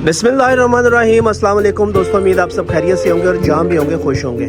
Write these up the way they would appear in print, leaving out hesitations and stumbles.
बिस्मिल्लाहिर्रहमानिर्रहीम, अस्सलाम वालेकुम दोस्तों। उम्मीद आप सब खैरियत से होंगे और जहाँ भी होंगे खुश होंगे।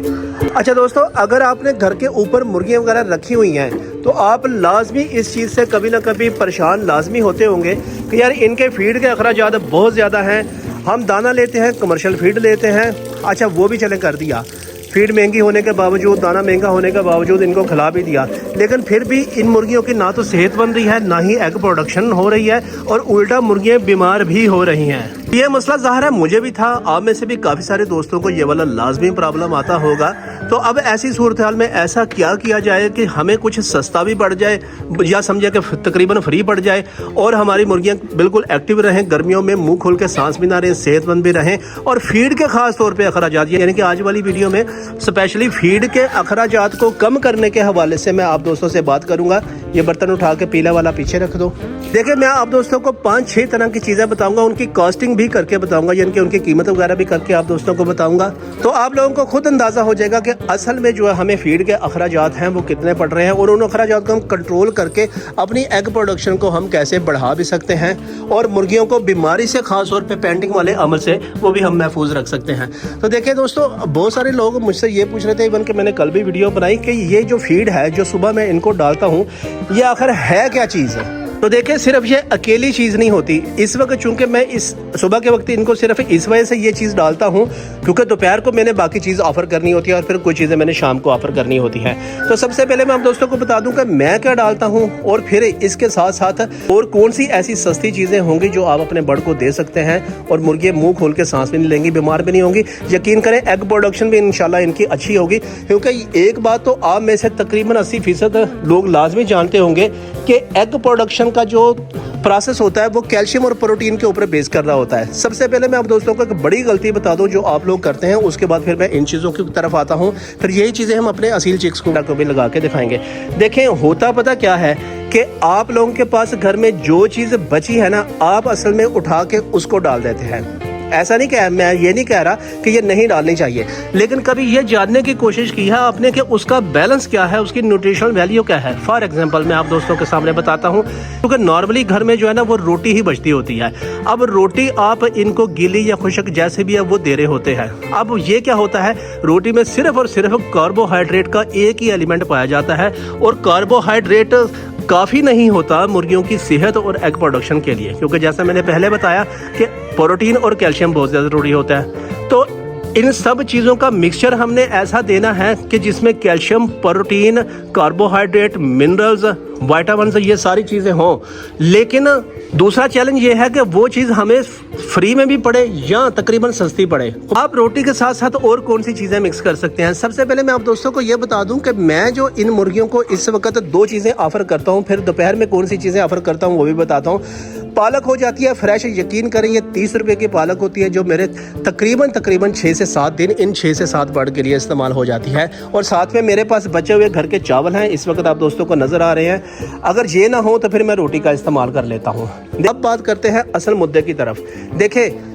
अच्छा दोस्तों, अगर आपने घर के ऊपर मुर्गियाँ वगैरह रखी हुई हैं तो आप लाजमी इस चीज़ से कभी ना कभी परेशान लाजमी होते होंगे कि यार इनके फीड के अखराजात बहुत ज़्यादा हैं। हम दाना लेते हैं, कमर्शियल फीड लेते हैं, अच्छा वो भी चले कर दिया, फीड महंगी होने के बावजूद, दाना महंगा होने के बावजूद इनको खिला भी दिया, लेकिन फिर भी इन मुर्गियों की ना तो सेहत बन रही है, ना ही एग प्रोडक्शन हो रही है और उल्टा मुर्गियाँ बीमार भी हो रही हैं। ये मसला ज़ाहिर है मुझे भी था, आप में से भी काफ़ी सारे दोस्तों को ये वाला लाजमी प्रॉब्लम आता होगा। तो अब ऐसी सूरत हाल में ऐसा क्या किया जाए कि हमें कुछ सस्ता भी पड़ जाए या समझे कि तकरीबन फ्री पड़ जाए और हमारी मुर्गियाँ बिल्कुल एक्टिव रहें, गर्मियों में मुँह खोल के सांस भी ना रहें, सेहतमंद भी रहें और फीड के ख़ास तौर पर अखराजात, यानी कि आज वाली वीडियो में स्पेशली फीड के अखराजात को कम करने के हवाले से मैं आप दोस्तों से बात करूंगा। ये बर्तन उठा के पीला वाला पीछे रख दो। देखिए, मैं आप दोस्तों को 5-6 तरह की चीज़ें बताऊंगा, उनकी कॉस्टिंग भी करके बताऊंगा, यानी कि उनकी कीमत वगैरह भी करके आप दोस्तों को बताऊंगा। तो आप लोगों को खुद अंदाज़ा हो जाएगा कि असल में जो है हमें फीड के अखराजात हैं वो कितने पड़ रहे हैं और उन अखराजात को हम कंट्रोल करके अपनी एग प्रोडक्शन को हम कैसे बढ़ा भी सकते हैं और मुर्गियों को बीमारी से ख़ास तौर पर पेंटिंग वाले अमल से वो भी हम महफूज रख सकते हैं। तो देखिए दोस्तों, बहुत सारे लोग मुझसे ये पूछ रहे थे, इवन कि मैंने कल भी वीडियो बनाई, कि ये जो फीड है जो सुबह मैं इनको डालता हूँ ये आखिर है क्या चीज़ है। तो देखिए, सिर्फ ये अकेली चीज़ नहीं होती। इस वक्त चूंकि मैं इस सुबह के वक्त इनको सिर्फ इस वजह से ये चीज़ डालता हूँ क्योंकि दोपहर को मैंने बाकी चीज़ ऑफ़र करनी होती है और फिर कुछ चीज़ें मैंने शाम को ऑफ़र करनी होती है। तो सबसे पहले मैं आप दोस्तों को बता दूं कि मैं क्या डालता हूँ और फिर इसके साथ साथ और कौन सी ऐसी सस्ती चीज़ें होंगी जो आप अपने बर्ड को दे सकते हैं और मुर्गियाँ मुँह खोल के सांस भी नहीं लेंगी, बीमार भी नहीं होंगी। यकीन करें, एग प्रोडक्शन भी इंशाल्लाह इनकी अच्छी होगी, क्योंकि एक बात तो आप में से तकरीबन 80% लोग लाजमी जानते होंगे कि एग प्रोडक्शन का जो प्रोसेस होता है वो कैल्शियम और प्रोटीन के ऊपर बेस कर रहा होता है। सबसे पहले मैं आप दोस्तों को एक बड़ी गलती बता दूं जो आप लोग करते हैं, उसके बाद फिर मैं इन चीज़ों की तरफ आता हूं। फिर यही चीज़ें हम अपने असील चिक्स को भी लगा के दिखाएंगे। देखें, होता पता क्या है कि आप लोगों के पास घर में जो चीज़ बची है ना, आप असल में उठा के उसको डाल देते हैं। ऐसा नहीं कह, मैं ये नहीं कह रहा कि ये नहीं डालनी चाहिए, लेकिन कभी ये जानने की कोशिश की है आपने कि उसका बैलेंस क्या है, उसकी न्यूट्रिशनल वैल्यू क्या है। फॉर एग्जांपल मैं आप दोस्तों के सामने बताता हूँ, क्योंकि नॉर्मली घर में जो है ना वो रोटी ही बचती होती है। अब रोटी आप इनको गीली या खुशक जैसे भी है वो दे रहे होते हैं। अब ये क्या होता है, रोटी में सिर्फ और सिर्फ कार्बोहाइड्रेट का एक ही एलिमेंट पाया जाता है और कार्बोहाइड्रेट काफ़ी नहीं होता मुर्गियों की सेहत और एग प्रोडक्शन के लिए, क्योंकि जैसा मैंने पहले बताया कि प्रोटीन और कैल्शियम बहुत ज़्यादा ज़रूरी होता है। तो इन सब चीज़ों का मिक्सचर हमने ऐसा देना है कि जिसमें calcium, protein, carbohydrate, minerals, vitamins, ये सारी चीज़ें हों। लेकिन दूसरा चैलेंज ये है कि वो चीज़ हमें फ्री में भी पड़े या तकरीबन सस्ती पड़े। आप रोटी के साथ साथ और कौन सी चीज़ें मिक्स कर सकते हैं। सबसे पहले मैं आप दोस्तों को ये बता दूं कि मैं जो इन मुर्गियों को इस वक्त 2 चीज़ें ऑफ़र करता हूं, फिर दोपहर में कौन सी चीज़ें ऑफ़र करता हूं वो भी बताता हूं। पालक हो जाती है फ्रेश, यकीन करें ये 30 रुपये की पालक होती है जो मेरे तकरीबन 6 से 7 दिन इन 6 से 7 बर्ड के लिए इस्तेमाल हो जाती है। और साथ में मेरे पास बचे हुए घर के चावल हैं, इस वक्त आप दोस्तों को नज़र आ रहे हैं। अगर ये ना हो तो फिर मैं रोटी का इस्तेमाल कर लेता हूँ। अब बात करते हैं असल मुद्दे की तरफ। देखें,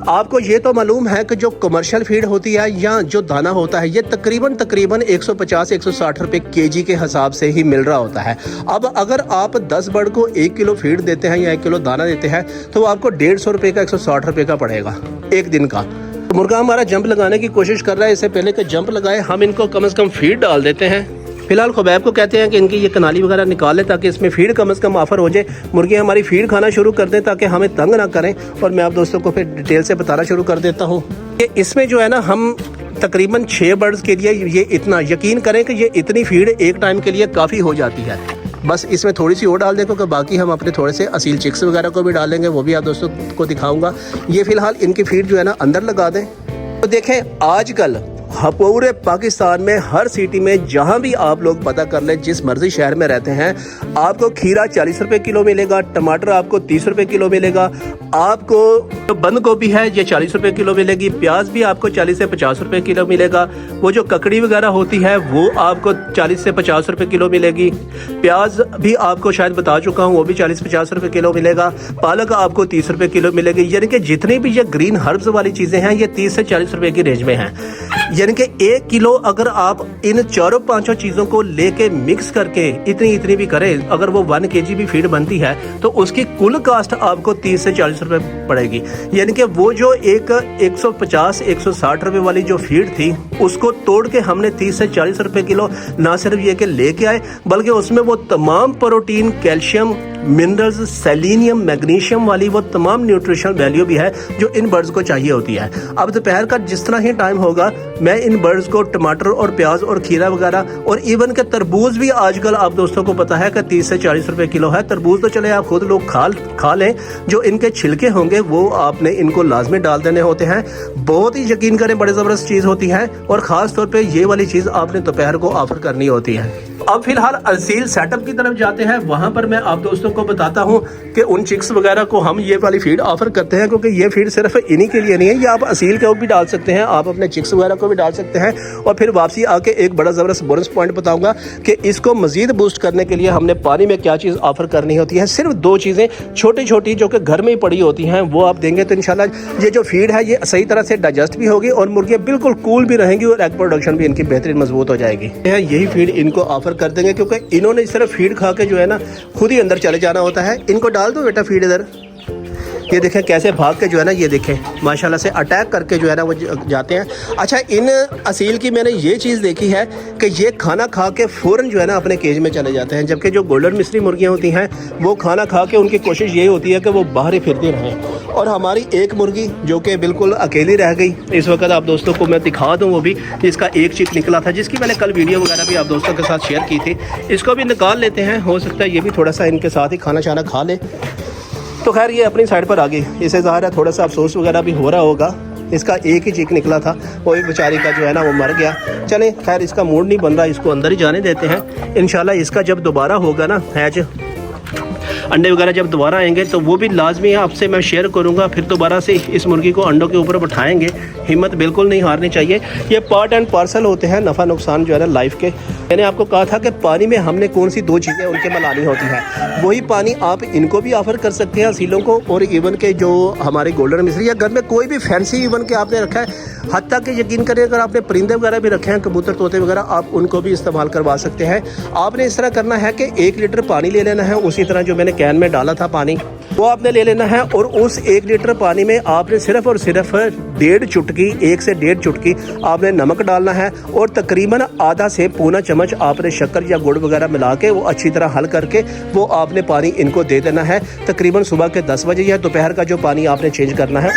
आपको ये तो मालूम है कि जो कमर्शियल फीड होती है या जो दाना होता है ये तकरीबन 150-160 रुपये केजी के हिसाब से ही मिल रहा होता है। अब अगर आप 10 बर्ड को 1 किलो फीड देते हैं या 1 किलो दाना देते हैं तो आपको 150 रुपये का 160 रुपये का पड़ेगा एक दिन का। मुर्गा हमारा जंप लगाने की कोशिश कर रहा है, इससे पहले कि जंप लगाए हम इनको कम से कम फीड डाल देते हैं। फिलहाल खुबैब को कहते हैं कि इनकी ये कनाली वगैरह निकाल लें ताकि इसमें फीड कम से कम ऑफर हो जाए, मुर्गियाँ हमारी फीड खाना शुरू कर दें ताकि हमें तंग ना करें। और मैं आप दोस्तों को फिर डिटेल से बताना शुरू कर देता हूँ कि इसमें जो है ना हम तकरीबन 6 बर्ड्स के लिए ये इतना, यकीन करें कि ये इतनी फीड एक टाइम के लिए काफ़ी हो जाती है। बस इसमें थोड़ी सी और डाल दें क्योंकि बाकी हम अपने थोड़े से असील चिक्स वगैरह को भी डालेंगे, वो भी आप दोस्तों को दिखाऊँगा। ये फ़िलहाल इनकी फीड जो है ना अंदर लगा दें। तो देखें, आजकल पूरे पाकिस्तान में हर सिटी में जहां भी आप लोग पता कर लें, जिस मर्जी शहर में रहते हैं, आपको खीरा 40 रुपये किलो मिलेगा, टमाटर आपको 30 रुपये किलो मिलेगा, आपको जो बंद गोभी है ये 40 रुपये किलो मिलेगी, प्याज भी आपको 40 से 50 रुपये किलो मिलेगा, वो जो ककड़ी वगैरह होती है वो आपको 40 से 50 रुपये किलो मिलेगी, प्याज भी आपको शायद बता चुका हूँ वो भी 40-50 रुपये किलो मिलेगा, पालक आपको 30 रुपये किलो मिलेगी। यानी कि जितनी भी ये ग्रीन हर्ब्स वाली चीज़ें हैं ये 30 से 40 रुपये की रेंज में हैं। यानी कि 1 किलो अगर आप इन चारों पांचों चीज़ों को लेके मिक्स करके इतनी भी करें, अगर वो 1 kg भी फीड बनती है तो उसकी कुल कास्ट आपको 30 से 40 रुपए पड़ेगी। यानी कि वो जो एक 150-160 रुपए वाली जो फीड थी उसको तोड़ के हमने 30 से 40 रुपए किलो ना सिर्फ ये कि लेके आए, बल्कि उसमें वो तमाम protein, calcium, minerals, selenium, magnesium वाली वो तमाम न्यूट्रिशनल वैल्यू भी है जो इन बर्ड्स को चाहिए होती है। अब दोपहर का जिस तरह ही टाइम होगा, मैं इन बर्ड्स को टमाटर और प्याज और खीरा वगैरह और इवन के तरबूज भी आजकल आप दोस्तों को पता है कि 30 से 40 रुपए किलो है। तरबूज तो चले आप खुद लोग खा लें, जो इनके छिलके होंगे वो आपने इनको लाजमी डाल देने होते हैं। बहुत ही यकीन करें बड़ी ज़बरदस्त चीज़ होती है और ख़ास तौर पे ये वाली चीज़ आपने दोपहर को ऑफर करनी होती है। अब फिलहाल असील सेटअप की तरफ जाते हैं। वहाँ पर मैं आप दोस्तों को बताता हूँ कि उन चिक्स वगैरह को हम ये वाली फीड ऑफर करते हैं, क्योंकि ये फीड सिर्फ इन्हीं के लिए नहीं है, ये आप असील के भी डाल सकते हैं, आप अपने चिक्स वगैरह को भी डाल सकते हैं। और फिर वापसी आके एक बड़ा ज़बरदस्त बोनस पॉइंट बताऊंगा कि इसको मजीद बूस्ट करने के लिए हमने पानी में क्या चीज़ ऑफर करनी होती है। सिर्फ 2 चीज़ें छोटी छोटी जो कि घर में ही पड़ी होती हैं वो आप देंगे तो इंशाल्लाह ये जो फीड है ये सही तरह से डाइजेस्ट भी होगी और मुर्गियाँ बिल्कुल कूल भी रहेंगी और एग प्रोडक्शन भी इनकी बेहतरीन मजबूत हो जाएगी। यही फीड इनको ऑफर कर देंगे, क्योंकि इन्होंने सिर्फ फीड खा के जो है ना खुद ही अंदर चले जाना होता है। इनको डाल दो बेटा फीड इधर, ये देखें कैसे भाग के जो है ना, ये देखें माशाल्लाह से अटैक करके जो है ना वो जाते हैं। अच्छा, इन असील की मैंने ये चीज़ देखी है कि ये खाना खा के फ़ौरन जो है ना अपने केज में चले जाते हैं, जबकि जो गोल्डन मिस्री मुर्गियाँ होती हैं वो खाना खा के उनकी कोशिश यही होती है कि वो बाहर ही फिरती रहें। और हमारी एक मुर्गी जो कि बिल्कुल अकेली रह गई इस वक्त, आप दोस्तों को मैं दिखा दूँ, वो भी इसका एक चिक निकला था जिसकी मैंने कल वीडियो वगैरह भी आप दोस्तों के साथ शेयर की थी। इसको भी निकाल लेते हैं, हो सकता है ये भी थोड़ा सा इनके साथ ही खाना शाना खा ले। तो खैर ये अपनी साइड पर आ गई, इसे ज़ाहिर है थोड़ा सा अफसोस वगैरह भी हो रहा होगा। इसका एक ही चिक निकला था, वो भी बेचारी का जो है ना वो मर गया। चलें खैर इसका मूड नहीं बन रहा, इसको अंदर ही जाने देते हैं। इंशाल्लाह इसका जब दोबारा होगा ना हैच, अंडे वगैरह जब दोबारा आएंगे तो वो भी लाजमी आपसे मैं शेयर करूंगा। फिर दोबारा से इस मुर्गी को अंडों के ऊपर बैठाएंगे। हिम्मत बिल्कुल नहीं हारनी चाहिए, ये पार्ट एंड पार्सल होते हैं नफ़ा नुकसान जो है ना लाइफ के। मैंने आपको कहा था कि पानी में हमने कौन सी 2 चीज़ें उनके मिलानी होती है, वही पानी आप इनको भी ऑफ़र कर सकते हैं असीलों को, और इवन के जो हमारे गोल्डन मिस्री या घर में कोई भी फैंसी इवन के आपने रखा है, हत्ता कि यकीन करें अगर आपने परिंदे वगैरह भी रखे हैं, कबूतर तोते वगैरह, आप उनको भी इस्तेमाल करवा सकते हैं। आपने इस तरह करना है कि 1 लीटर पानी ले लेना है, उसी तरह जो मैंने कैन में डाला था पानी वो आपने ले लेना है, और उस 1 लीटर पानी में आपने सिर्फ और सिर्फ 1.5 चुटकी 1 से 1.5 चुटकी आपने नमक डालना है, और तकरीबन आधा से पौना चम्मच आपने शक्कर या गुड़ वगैरह मिला के वो अच्छी तरह हल करके वो आपने पानी इनको दे देना है। तकरीबन सुबह के 10 बजे या दोपहर का जो पानी आपने चेंज करना है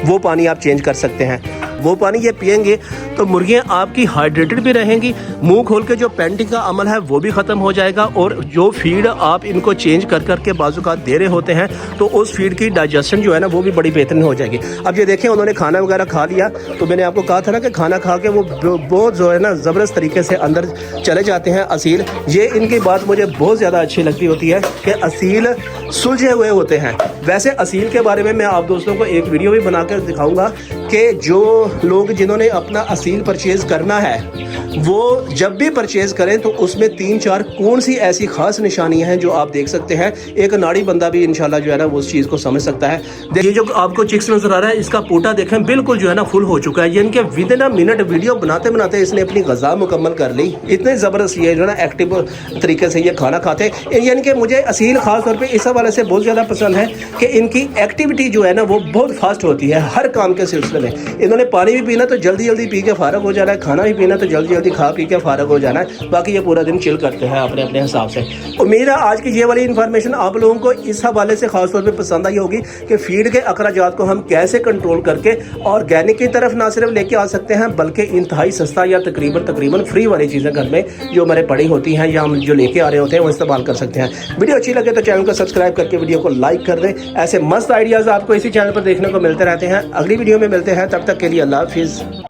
वो पानी आप चेंज कर सकते हैं। वो पानी ये पिएंगे तो मुर्गियाँ आपकी हाइड्रेटेड भी रहेंगी, मुंह खोल के जो पेंटिंग का अमल है वो भी ख़त्म हो जाएगा, और जो फीड आप इनको चेंज कर करके बाजुकात दे रहे होते हैं तो उस फीड की डाइजेशन जो है ना वो भी बड़ी बेहतरीन हो जाएगी। अब ये देखें उन्होंने खाना वगैरह खा लिया, तो मैंने आपको कहा था ना कि खाना खा के वो बहुत जो है ना ज़बरदस्त तरीके से अंदर चले जाते हैं असील। ये इनकी बात मुझे बहुत ज़्यादा अच्छी लगती होती है कि असील सुलझे हुए होते हैं। वैसे असील के बारे में मैं आप दोस्तों को एक वीडियो भी बना कर दिखाऊँगा कि जो लोग जिन्होंने अपना असील परचेज़ करना है वो जब भी परचेज़ करें तो उसमें 3-4 कौन सी ऐसी ख़ास निशानियां हैं जो आप देख सकते हैं। एक नाड़ी बंदा भी इंशाल्लाह जो है ना वो उस चीज़ को समझ सकता है। देखिए जो आपको चिक्स नज़र आ रहा है, इसका पोटा देखें बिल्कुल जो है ना फुल हो चुका है, यानी कि with in a minute video बनाते बनाते इसने अपनी ग़ज़ा मुकम्मल कर ली। इतने ज़बरदस्त ये जो है ना एक्टिव तरीके से ये खाना खाते हैं। यानी कि मुझे असील ख़ास तौर पर इस हवाले से बहुत ज़्यादा पसंद है कि इनकी एक्टिविटी जो है ना वो बहुत फास्ट होती है हर काम के सिलसिले में। इन्होंने पानी भी पीना तो जल्दी जल्दी पी के फ़ारग हो जाना है, खाना भी पीना तो जल्दी जल्दी खा पी के फ़ारग हो जाना है, बाकी ये पूरा दिन चिल करते हैं अपने अपने हिसाब से। उम्मीद है आज की ये वाली इन्फॉर्मेशन आप लोगों को इस हवाले से ख़ास तौर पे पसंद आई होगी कि फीड के अखराजात को हम कैसे कंट्रोल करके ऑर्गेनिक की तरफ ना सिर्फ लेके आ सकते हैं बल्कि इंतहाई सस्ता या तकरीबन फ्री वाली चीज़ें घर में जो हमारे पड़ी होती हैं या हम जो लेके आ रहे होते हैं वो इस्तेमाल कर सकते हैं। वीडियो अच्छी लगे तो चैनल को सब्सक्राइब करके वीडियो को लाइक कर दें। ऐसे मस्त आइडियाज़ आपको इसी चैनल पर देखने को मिलते रहते हैं। अगली वीडियो में मिलते हैं, तब तक के लिए अल्लाह हाफिज़।